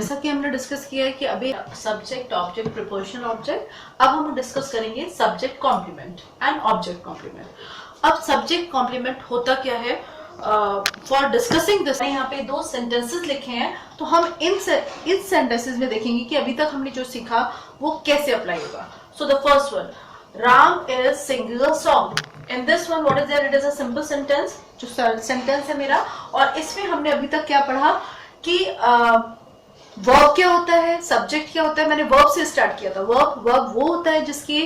जैसा कि हमने डिस्कस किया है कि अभी सब्जेक्ट ऑब्जेक्ट प्रिपोजिशन ऑब्जेक्ट, अब हम डिस्कस करेंगे subject complement and object complement. अब सब्जेक्ट कॉम्प्लीमेंट होता क्या है? फॉर डिस्कसिंग दिस यहाँ पे दो सेंटेंसेस लिखे हैं, तो हम इन सेंटेंसेस में देखेंगे कि अभी तक हमने जो सीखा वो कैसे अप्लाई होगा। So the first one, Ram is singing a song. In this one what is there? It is a simple sentence, जो सेंटेंस है मेरा, और इसमें हमने अभी तक क्या पढ़ा कि वर्ब क्या होता है, सब्जेक्ट क्या होता है। मैंने वर्ब से स्टार्ट किया था। वर्ब वो होता है जिसकी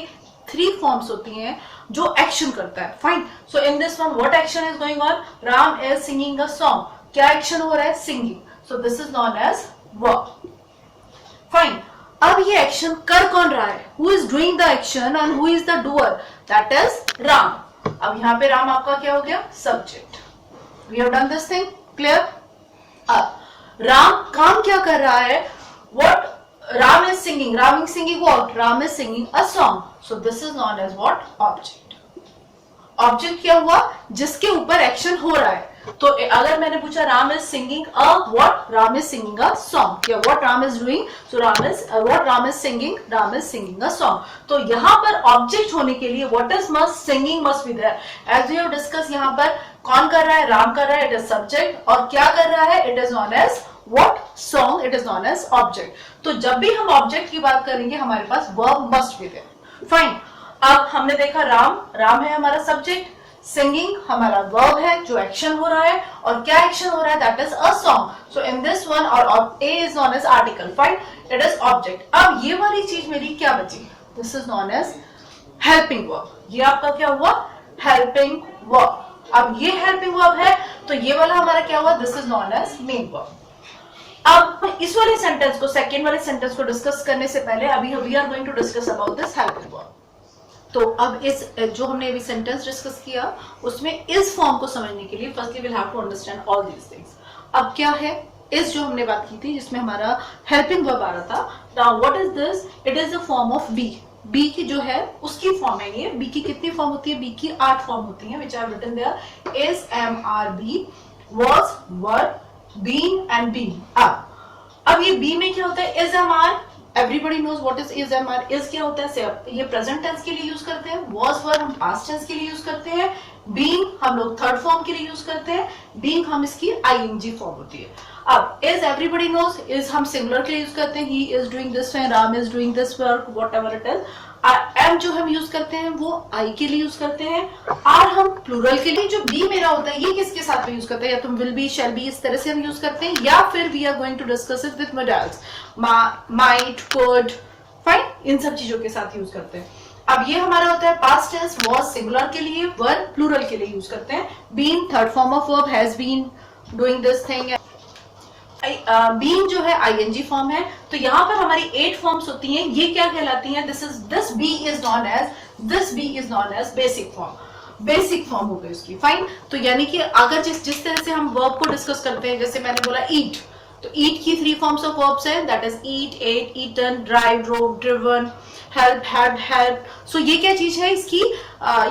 3 फॉर्म्स होती हैं जो एक्शन करता है। Fine. So in this one what action is going on? Ram is singing a song. क्या एक्शन हो रहा है? Singing. So this is known as verb. Fine. अब ये एक्शन कर कौन रहा है? Who is doing the action and who is the doer? That is Ram. अब यहाँ पे राम आपका क्या हो गया? Subject. We have done this thing. Clear? अब राम काम क्या कर रहा है? What Ram is singing? Ram is singing what? Ram is singing a song. So this is known as what? Object. Object क्या हुआ? जिसके ऊपर एक्शन हो रहा है। तो अगर मैंने पूछा Ram is singing a what? Ram is singing a song. या what Ram is doing? So Ram is what Ram is singing? Ram is singing a song. तो यहाँ पर ऑब्जेक्ट होने के लिए what is must? Singing must be there. As we have discussed, यहाँ पर कौन कर रहा है? राम कर रहा है, इट इज सब्जेक्ट। और क्या कर रहा है? It is known as what? Song. It is known as object. तो जब भी हम ऑब्जेक्ट की बात करेंगे हमारे पास verb must be there. Fine. अब हमने देखा राम है हमारा सब्जेक्ट, सिंगिंग हमारा वर्ब है जो एक्शन हो रहा है, और क्या एक्शन हो रहा है? That is a song. So in this one और a is known as article. Fine. It is object. अब ये वाली चीज मेरी क्या बची? This is known as helping verb. ये आपका क्या हुआ? Helping verb. अब ये हेल्पिंग वर्ब है, तो ये वाला हमारा क्या हुआ? This is known as main verb. अब इस वाले सेंटेंस को, सेकेंड वाले सेंटेंस को डिस्कस करने से पहले अभी we are going to discuss about this helping verb. तो अब इस जो हमने अभी सेंटेंस डिस्कस किया उसमें इस फॉर्म को समझने के लिए firstly will have to understand all these things. अब क्या है इस जो हमने बात की थी जिसमें हमारा हेल्पिंग वर्ब आ रहा था। Now what is this? It is a form of be. Be की जो है उसकी फॉर्म है ये। बी की कितनी फॉर्म होती है? बी की 8 फॉर्म होती है, which I have written there. Is, am, are, be, was, were, been and been. अब ये बी में क्या होता है? Is, am, are. Everybody knows what is am, are. Is क्या होता है? ये प्रेजेंट टेंस के लिए यूज करते हैं। वॉज, वर हम पास्ट टेंस के लिए यूज करते हैं। बीन हम लोग थर्ड फॉर्म के लिए यूज करते हैं। बीइंग हम इसकी आईएनजी फॉर्म होती है। अब इज एवरीबडी नोज, इज हम सिंगुलर के लिए यूज करते हैं। He is doing this work, Ram is doing this work, whatever it is. Am जो हम यूज करते हैं वो आई के लिए यूज करते हैं। आर हम प्लूरल के लिए। जो बी मेरा होता है ये किसके साथ में यूज करते हैं? या तुम विल बी, शैल बी, इस तरह से हम यूज करते हैं, या फिर we are going to discuss it with modals, might, could. Fine. इन सब चीजों के साथ यूज करते हैं। अब ये हमारा होता है पास्ट टेंस। वॉज सिंगुलर के लिए, वर प्लूरल के लिए यूज करते हैं। Been third form of verb, has been doing this thing. Being जो है आईएनजी फॉर्म है। तो यहाँ पर हमारी 8 फॉर्म्स होती हैं। ये क्या कहलाती हैं? This be is known as basic form. Basic form हो गई उसकी। फाइन। तो यानी कि अगर जिस तरह से हम वर्ब को डिस्कस करते हैं, जैसे मैंने बोला ईट, तो ईट की 3 फॉर्म्स ऑफ वर्ब्स हैं। That is eat, ate, eaten, drive, drove, driven, help, had, help. So ये क्या चीज है इसकी?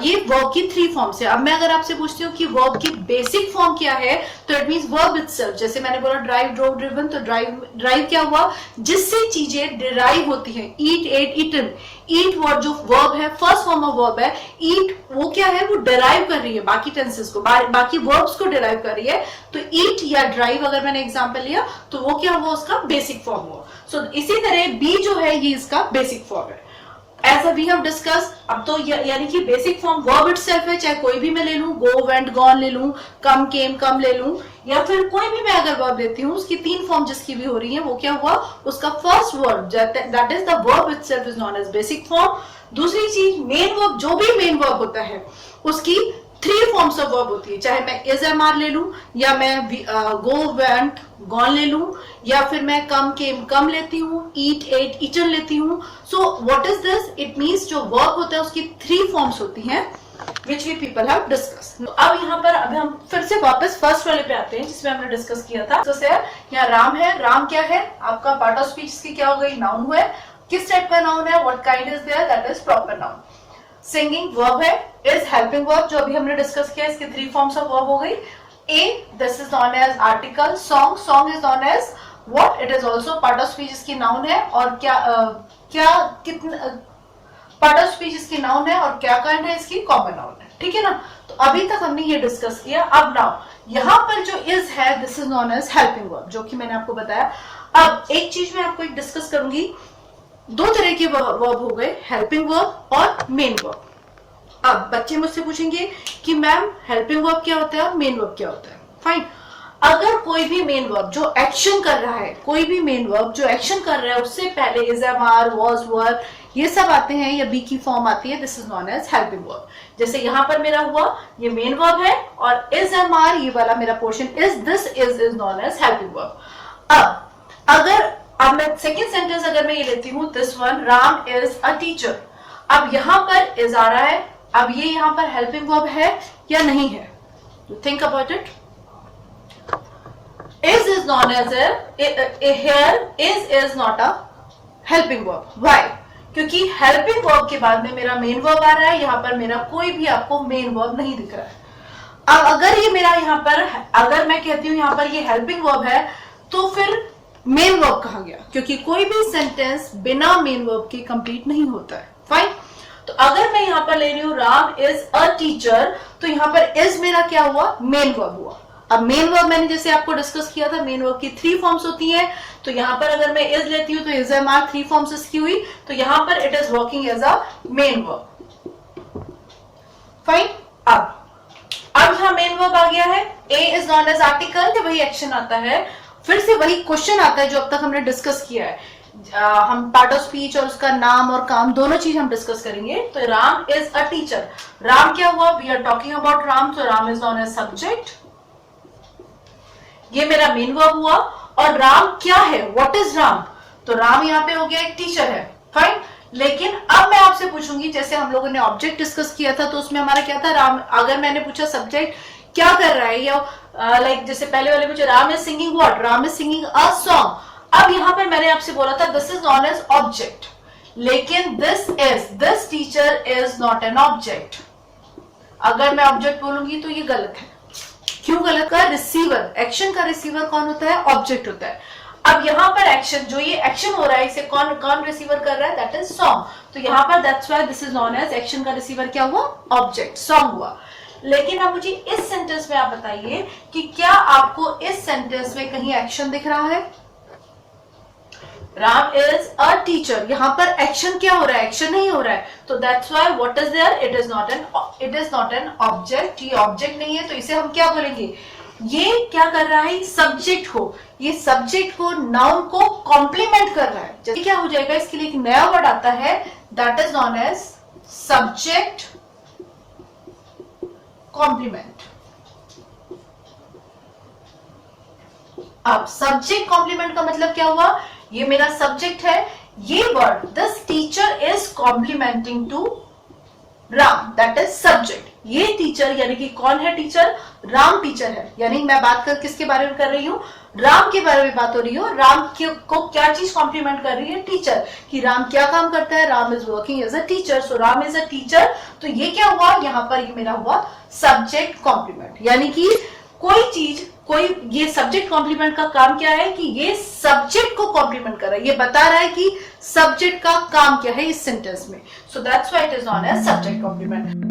ये वर्ब की 3 फॉर्म्स है। अब मैं अगर आपसे पूछती हूँ कि वर्ब की बेसिक फॉर्म क्या है, तो इट मींस वर्ब इटसेल्फ। जैसे मैंने बोला ड्राइव, ड्रोव, ड्रिवन, तो ड्राइव क्या हुआ? जिससे चीजें डिराइव होती हैं। ईट, एट, ईटन। ईट वर्ड जो वर्ब है, फर्स्ट फॉर्म ऑफ वर्ब है। ईट वो क्या है? वो डिराइव कर रही है बाकी टेंसेस को, बाकी वर्ब्स को डिराइव कर रही है। तो ईट या ड्राइव अगर मैंने एग्जांपल लिया तो वो क्या हुआ? उसका बेसिक फॉर्म हुआ। सो इसी तरह बी जो है ये इसका बेसिक फॉर्म है। As we have discussed, अब तो यानी कि बेसिक फॉर्म वर्ब इटसेल्फ है। चाहे कोई भी मैं ले लूं, गो, वेंट, गॉन ले लूं, कम, केम, कम ले लूं, या फिर कोई भी मैं अगर वर्ब लेती हूं, उसकी 3 फॉर्म जिसकी भी हो रही है वो क्या हुआ? उसका first verb that is the verb itself is known as basic form. दूसरी चीज मेन वर्ब, जो भी मेन वर्ब होता है उसकी 3 फॉर्म्स ऑफ वर्ब होती है। चाहे मैं इज, एम, आर ले लूं, या मैं गो, वेंट, गॉन ले लूं, या फिर मैं कम, केम, कम लेती हूँ, ईट, एट, ईटन लेती हूँ। So what is this? It means जो वर्ब होता है उसकी 3 फॉर्म्स होती हैं which we people have discussed। तो अब यहाँ पर अभी हम फिर से वापस फर्स्ट वाले पे आते हैं जिसमें हमने डिस्कस किया था। तो यहाँ राम है। राम क्या है? आपका पार्ट ऑफ स्पीच की क्या हो गई? नाउन हुआ। किस टाइप का नाउन है? What kind is there? That is proper noun. Singing verb है। इज हेल्पिंग वर्ब जो अभी हमने डिस्कस किया, इसके 3 फॉर्म्स ऑफ वर्ब हो गई। A, this is known as article. Song, song is known as what, it is also part of speech इसकी noun है, और क्या कितना पार्ट ऑफ स्पीच इसकी नाउन है और क्या काइंड है इसकी, कॉमन नाउन है, ठीक है ना। तो अभी तक हमने ये डिस्कस किया। अब नाउ यहां पर जो इज है, this is known as helping verb, जो कि मैंने आपको बताया। अब एक चीज मैं आपको एक डिस्कस करूंगी, दो तरह के वर्ब हो गए, हेल्पिंग वर्ब और मेन वर्ब। अब बच्चे मुझसे पूछेंगे कि मैम हेल्पिंग वर्ब क्या होता है और मेन वर्ब क्या होता है। फाइन, अगर कोई भी मेन वर्ब जो एक्शन कर रहा है, कोई भी मेन वर्ब जो एक्शन कर रहा है, उससे पहले इज, एम, आर, वॉज, वर, ये सब आते हैं या बी की फॉर्म आती है, this is known as helping verb. जैसे यहां पर मेरा हुआ ये मेन वर्ब है, और इज, एम, आर, ये वाला मेरा portion is, this is known as helping verb. अब मैं सेकेंड सेंटेंस अगर मैं ये लेती हूं, this one, Ram is a teacher. अब यहां पर इज आ रहा है, अब ये यहां पर हेल्पिंग वर्ब है या नहीं है, think about it. is known as here is not a helping verb. Why? क्योंकि helping verb के बाद में मेरा main verb आ रहा है, यहाँ पर मेरा कोई भी आपको main verb नहीं दिख रहा है। अब अगर ये मेरा यहाँ पर, अगर मैं कहती हूँ यहाँ पर ये helping verb है, तो फिर main verb कहाँ गया, क्योंकि कोई भी सेंटेंस बिना main verb के कंप्लीट नहीं होता है। फाइन, तो अगर मैं यहाँ पर ले रही हूँ राम इज अ टीचर, तो यहाँ पर इज मेरा क्या हुआ, मेन वर्ब हुआ। अब मेन वर्ब मैंने जैसे आपको डिस्कस किया था, मेन वर्ब की 3 फॉर्म्स होती हैं, तो यहां पर अगर मैं इज लेती हूं तो इज, एम, आर 3 फॉर्म्स इसकी हुई, तो यहां पर it is working as a main verb. Fine, अब यहां मेन वर्ब आ गया है, a is known as article, वही एक्शन आता है, फिर से वही क्वेश्चन आता है जो अब तक हमने डिस्कस किया है। हम पार्ट ऑफ स्पीच और उसका नाम और काम दोनों चीज हम डिस्कस करेंगे। तो Ram is a teacher, Ram क्या हुआ, we are talking about Ram, तो Ram is known as subject, ये मेरा मेन वर्ब हुआ। और राम क्या है, व्हाट इज राम, तो राम यहाँ पे हो गया एक टीचर है। फाइन, लेकिन अब मैं आपसे पूछूंगी, जैसे हम लोगों ने ऑब्जेक्ट डिस्कस किया था, तो उसमें हमारा क्या था, राम, अगर मैंने पूछा सब्जेक्ट क्या कर रहा है, या लाइक जैसे पहले वाले पूछे Ram is singing what, Ram is singing a song. अब यहां पर मैंने आपसे बोला था this is known as object, लेकिन this teacher is not an object. अगर मैं ऑब्जेक्ट बोलूंगी तो ये गलत है। क्यों गलत का, रिसीवर, एक्शन का रिसीवर कौन होता है, ऑब्जेक्ट होता है। अब यहाँ पर एक्शन, जो ये एक्शन हो रहा है, इसे कौन रिसीवर कर रहा है, दैट इज सॉन्ग। तो यहाँ पर that's why this is known as, action का रिसीवर क्या हुआ, ऑब्जेक्ट, सॉन्ग हुआ। लेकिन अब मुझे इस सेंटेंस में आप बताइए कि क्या आपको इस सेंटेंस में कहीं एक्शन दिख रहा है, राम इज अ टीचर, यहां पर एक्शन क्या हो रहा है, एक्शन नहीं हो रहा है, तो that's why what is there, it is not an object, ये ऑब्जेक्ट नहीं है, तो इसे हम क्या बोलेंगे, ये क्या कर रहा है, सब्जेक्ट को, ये सब्जेक्ट को, नाउन को कॉम्प्लीमेंट कर रहा है। जैसे क्या हो जाएगा, इसके लिए एक नया वर्ड आता है, that is known as subject complement. अब सब्जेक्ट कॉम्प्लीमेंट का मतलब क्या हुआ, ये मेरा सब्जेक्ट है, ये word this teacher is complementing to Ram, that is subject. ये टीचर यानी कि कौन है टीचर, राम टीचर है, यानी मैं बात किसके बारे में कर रही हूँ, राम के बारे में बात हो रही हो। राम को क्या चीज कॉम्प्लीमेंट कर रही है, टीचर, कि राम क्या काम करता है, Ram is working as a teacher, so Ram is a teacher. तो ये क्या हुआ, यहाँ पर ये मेरा हुआ सब्जेक्ट कॉम्प्लीमेंट, यानी कि कोई चीज, कोई, ये सब्जेक्ट कॉम्प्लीमेंट का काम क्या है कि ये सब्जेक्ट को कॉम्प्लीमेंट कर रहा है, ये बता रहा है कि सब्जेक्ट का काम क्या है इस सेंटेंस में। So that's why it is known as subject complement.